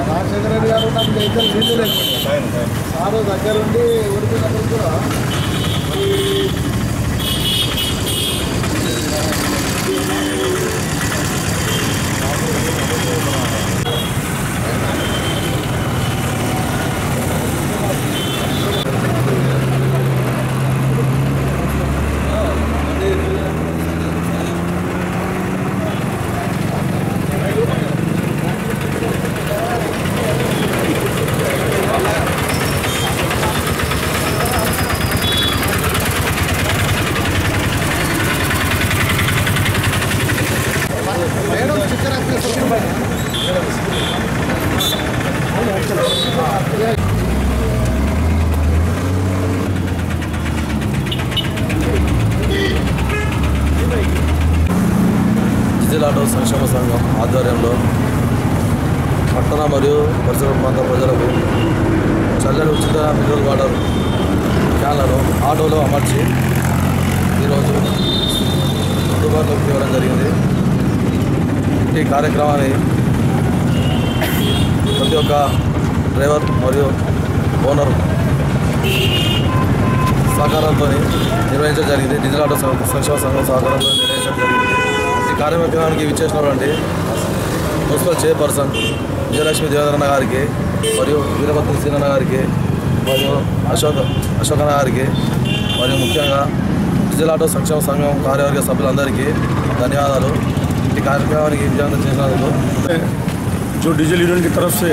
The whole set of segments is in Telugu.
రాజశేఖర రెడ్డి గారు నాకు ఇద్దరు వీళ్ళు లేకుండా సారు దగ్గరుండి ఉడికినప్పుడు కూడా డీజిల్ ఆటో సంక్షేమ సంఘం ఆధ్వర్యంలో పట్టణ మరియు పరిసర ప్రాంత ప్రజలకు చల్లని ఉచిత మినరల్ వాటర్ క్యాన్లను ఆటోలో అమర్చి ఈరోజు అందుబాటులోకి ఇవ్వడం జరిగింది. ఈ కార్యక్రమాన్ని ప్రతి ఒక్క డ్రైవర్ మరియు ఓనర్ సహకారంతో నిర్వహించడం జరిగింది. డీజిల్ ఆటో సంక్షేమ సంఘం సహకారంతో నిర్వహించడం జరిగింది. ఈ కార్యక్రమానికి విచ్చేసినటువంటి మున్సిపల్ చైర్పర్సన్ విజయలక్ష్మి దేవేంద్రన్న గారికి మరియు వీరభద్ర సీనన్న గారికి మరియు అశోకన్న గారికి మరియు ముఖ్యంగా డీజిల్ ఆటో సంక్షేమ సంఘం కార్యవర్గ సభ్యులందరికీ ధన్యవాదాలు. ఈ కార్యక్రమానికి విజయవంతం చేసినందుకు. जो डीजल यूनियन की तरफ से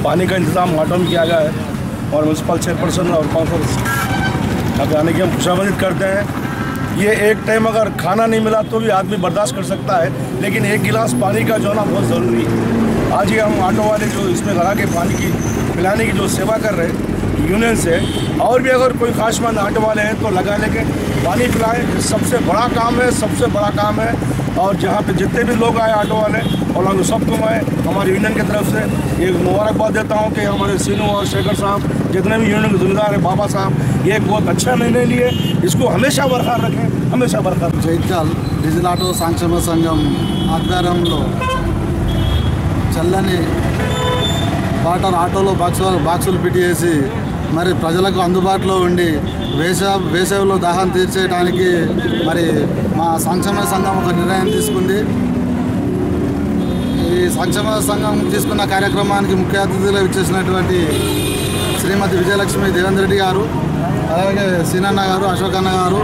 पानी का इंतज़ाम ऑटो में किया गया है और म्यूनसिपल चेयरपर्सन और काउंसिल यहाँ पे आने की हम खुशामदीद करते हैं। ये एक टाइम अगर खाना नहीं मिला तो भी आदमी बर्दाश्त कर सकता है, लेकिन एक गिलास पानी का जो ना बहुत ज़रूरी है। आज ये हम ऑटो वाले जो इसमें लगा के पानी की पिलाने की जो सेवा कर रहे हैं यूनियन से, और भी अगर कोई खासमंद ऑटो वाले हैं तो लगा लेके पानी पिलाएं। सबसे बड़ा काम है, सबसे बड़ा काम है। और जहाँ पे जितने भी लोग आए ऑटो वाले और लोग सबको मैं हमारी यूनियन की तरफ से एक मुबारकबाद देता हूँ कि हमारे सीनू और शेखर साहब जितने भी यूनियन के जिम्मेदार हैं, बाबा साहब, ये एक बहुत अच्छा निर्णय लिए, इसको हमेशा बरकरार रखें, हमेशा बरकरार। జైత్యాల్ డీజిల్ ఆటో సంక్షేమ సంఘం ఆధ్వర్యంలో చల్లని వాటర్ ఆటోలో బాక్సులు పెట్టేసి మరి ప్రజలకు అందుబాటులో ఉండి వేసవిలో దాహం తీర్చేయడానికి మరి మా సంక్షేమ సంఘం ఒక నిర్ణయం తీసుకుంది. ఈ సంక్షేమ సంఘం తీసుకున్న కార్యక్రమానికి ముఖ్య అతిథులుగా ఇచ్చేసినటువంటి శ్రీమతి విజయలక్ష్మి దేవేంద్ర రెడ్డి గారు, అలాగే సీనన్న గారు, అశోకన్న గారు,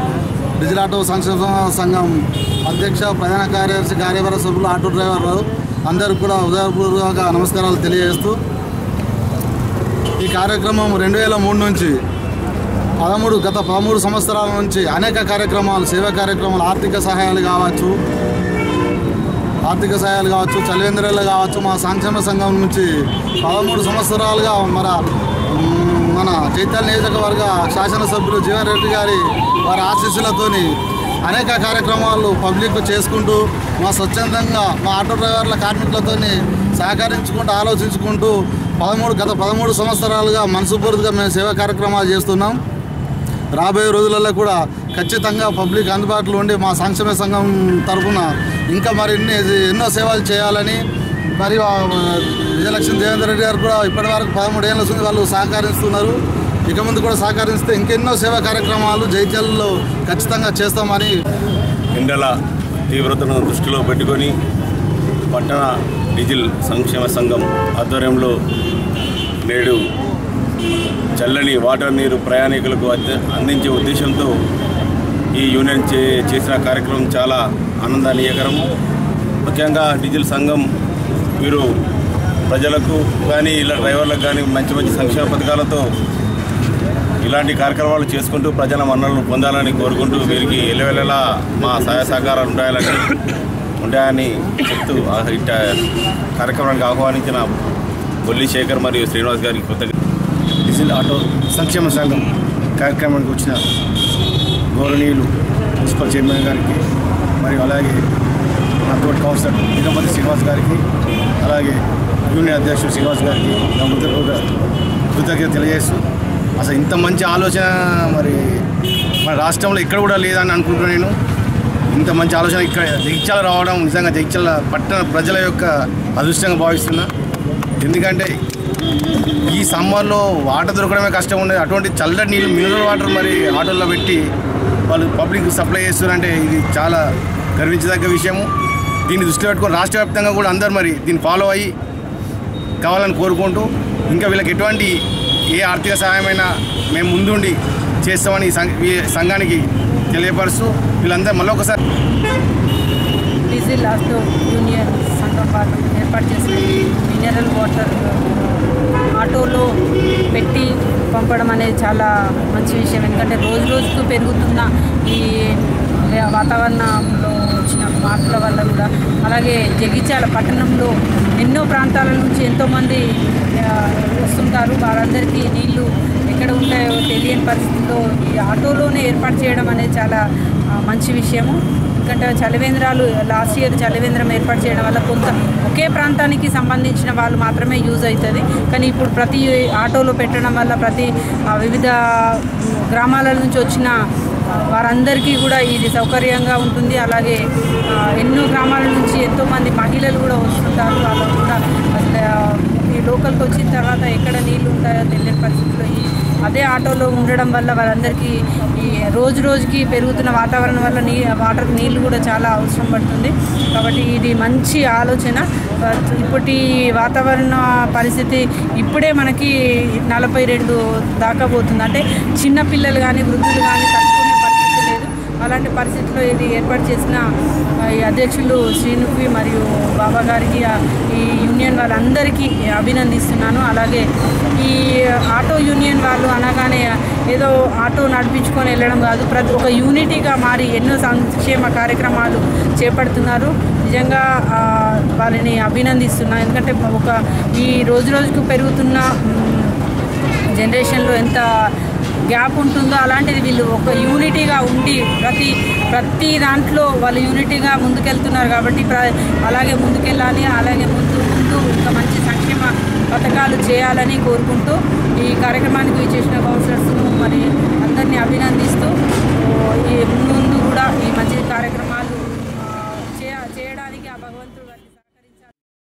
డీజిల్ ఆటో సంక్షేమ సంఘం అధ్యక్ష, ప్రధాన కార్యదర్శి, కార్యవర్గ సభ్యులు, ఆటో డ్రైవర్లు అందరూ కూడా హృదయపూర్వక నమస్కారాలు తెలియజేస్తూ ఈ కార్యక్రమం 2003 నుంచి గత 13 సంవత్సరాల నుంచి అనేక కార్యక్రమాలు, సేవా కార్యక్రమాలు, ఆర్థిక సహాయాలు కావచ్చు, చలివేంద్రాలు కావచ్చు, మా సంక్షేమ సంఘం నుంచి 13 సంవత్సరాలుగా మన జైత్యాల్ నియోజకవర్గ శాసనసభ్యులు జీవన్ రెడ్డి గారి వారి ఆశీస్సులతోని అనేక కార్యక్రమాలు పబ్లిక్ చేసుకుంటూ మా స్వచ్ఛందంగా మా ఆటో డ్రైవర్ల కార్మికులతో సహకరించుకుంటూ ఆలోచించుకుంటూ గత 13 సంవత్సరాలుగా మనస్ఫూర్తిగా మేము సేవా కార్యక్రమాలు చేస్తున్నాం. రాబోయే రోజులలో కూడా ఖచ్చితంగా పబ్లిక్ అందుబాటులో ఉండి మా సంక్షేమ సంఘం తరఫున ఇంకా ఎన్నో సేవలు చేయాలని మరియు విజయలక్ష్మి దేవేంద్ర రెడ్డి గారు కూడా ఇప్పటివరకు 13 ఏళ్ళ నుంచి వాళ్ళు సహకరిస్తున్నారు. ఇక ముందు కూడా సహకరిస్తే ఇంకెన్నో సేవా కార్యక్రమాలు జైత్యాలలో ఖచ్చితంగా చేస్తామని. ఎండల తీవ్రతను దృష్టిలో పెట్టుకొని పట్టణ డీజిల్ సంక్షేమ సంఘం ఆధ్వర్యంలో నేడు చల్లని వాటర్ నీరు ప్రయాణికులకు అందించే ఉద్దేశంతో ఈ యూనియన్ చేసిన కార్యక్రమం చాలా ఆనందనీయకరం. ముఖ్యంగా డీజిల్ సంఘం వీరు ప్రజలకు కానీ ఇలా డ్రైవర్లకు కానీ మంచి మంచి సంక్షేమ పథకాలతో ఇలాంటి కార్యక్రమాలు చేసుకుంటూ ప్రజల మన్ననలు పొందాలని కోరుకుంటూ వీరికి ఎల్లవెల్లలా మా సహాయ సహకారాలు ఉంటాయని చెప్తూ ఇట్ట కార్యక్రమానికి ఆహ్వానించిన బొల్లి శేఖర్ మరియు శ్రీనివాస్ గారికి కృతజ్ఞతలు. డీజిల్ ఆటో సంక్షేమ సంఘం కార్యక్రమానికి వచ్చిన గౌరవనీయులు మున్సిపల్ చైర్మన్ గారికి మరియు అలాగే నా తోటి కౌన్సిలర్ వీరభద్ర శ్రీనివాస్ గారికి అలాగే యూనియన్ అధ్యక్షుడు శ్రీనివాస్ గారికి నా కృతజ్ఞత తెలియజేస్తూ, అసలు ఇంత మంచి ఆలోచన మరి మన రాష్ట్రంలో ఇక్కడ కూడా లేదని అనుకుంటున్నాను నేను. ఇంత మంచి ఆలోచన ఇక్కడ జగిత్యాల రావడం నిజంగా జగిత్యాల పట్టణ ప్రజల యొక్క అదృష్టంగా భావిస్తున్నా. ఎందుకంటే ఈ సమ్మర్లో వాటర్ దొరకడమే కష్టం ఉండేది, అటువంటి చల్లటి నీళ్ళు మినరల్ వాటర్ మరి ఆటోల్లో పెట్టి వాళ్ళు పబ్లిక్ సప్లై చేస్తున్నారంటే ఇది చాలా గర్వించదగ్గ విషయము. దీన్ని దృష్టిలో పెట్టుకొని రాష్ట్ర వ్యాప్తంగా కూడా అందరు మరి దీన్ని ఫాలో అయ్యి కావాలని కోరుకుంటూ, ఇంకా వీళ్ళకి ఎటువంటి ఏ ఆర్థిక సహాయమైనా మేము ముందుండి చేస్తామని ఈ సంఘానికి తెలియపరుస్తూ వీళ్ళందరూ మళ్ళీ ఒకసారి డీజిల్ ఆటో యూనియన్ సంఘం వాళ్ళు ఏర్పాటు చేసిన మినరల్ వాటర్ ఆటోలో పెట్టి పంపడం అనేది చాలా మంచి విషయం. ఎందుకంటే రోజు రోజుకు పెరుగుతున్న ఈ వాతావరణంలో వచ్చిన మార్పుల వల్ల కూడా, అలాగే జగిత్యాల పట్టణంలో ఎన్నో ప్రాంతాల నుంచి ఎంతోమంది వస్తుంటారు. వారందరికీ నీళ్లు ఎక్కడ ఉంటాయో తెలియని పరిస్థితుల్లో ఈ ఆటోలోనే ఏర్పాటు చేయడం అనేది చాలా మంచి విషయము. ఎందుకంటే చలివేంద్రాలు లాస్ట్ ఇయర్ చలివేంద్రం ఏర్పాటు చేయడం వల్ల కొంత ఒకే ప్రాంతానికి సంబంధించిన వాళ్ళు మాత్రమే యూజ్ అవుతుంది. కానీ ఇప్పుడు ప్రతి ఆటోలో పెట్టడం వల్ల ప్రతి వివిధ గ్రామాల నుంచి వచ్చిన వారందరికీ కూడా ఇది సౌకర్యంగా ఉంటుంది. అలాగే ఎన్నో గ్రామాల నుంచి ఎంతోమంది మహిళలు కూడా వస్తుంటారు. వాళ్ళు కూడా అసలు ఈ లోకల్కి వచ్చిన తర్వాత ఎక్కడ నీళ్ళు ఉంటాయో తెలియని పరిస్థితుల్లో అదే ఆటోలో ఉండడం వల్ల వాళ్ళందరికీ ఈ రోజు రోజుకి పెరుగుతున్న వాతావరణం వల్ల వాటర్ నీళ్ళు కూడా చాలా అవసరం పడుతుంది. కాబట్టి ఇది మంచి ఆలోచన. ఇప్పటి వాతావరణ పరిస్థితి ఇప్పుడే మనకి 42 దాకా పోతుంది. అంటే చిన్నపిల్లలు కానీ వృద్ధులు కానీ తట్టుకునే పరిస్థితి లేదు. అలాంటి పరిస్థితుల్లో ఇది ఏర్పాటు చేసిన ఈ అధ్యక్షులు శ్రీనుకి మరియు బాబా గారికి, ఈ యూనియన్ వాళ్ళందరికీ అభినందిస్తున్నాను. అలాగే ఈ ఆటో యూనియన్ వాళ్ళు అనగానే ఏదో ఆటో నడిపించుకొని వెళ్ళడం కాదు, ప్రతి ఒక యూనిటీగా మారి ఎన్నో సంక్షేమ కార్యక్రమాలు చేపడుతున్నారు. నిజంగా వారిని అభినందిస్తున్నాను. ఎందుకంటే ఈ రోజు రోజుకు పెరుగుతున్న జనరేషన్లో ఎంత గ్యాప్ ఉంటుందో అలాంటిది వీళ్ళు ఒక యూనిటీగా ఉండి ప్రతి దాంట్లో వాళ్ళు యూనిటీగా ముందుకెళ్తున్నారు. కాబట్టి అలాగే ముందుకెళ్ళాలి, అలాగే ముందు ఇంకా మంచి సంక్షేమ పథకాలు చేయాలని కోరుకుంటూ ఈ కార్యక్రమానికి చేసిన కౌన్సిలర్స్ మరి అందరినీ అభినందిస్తూ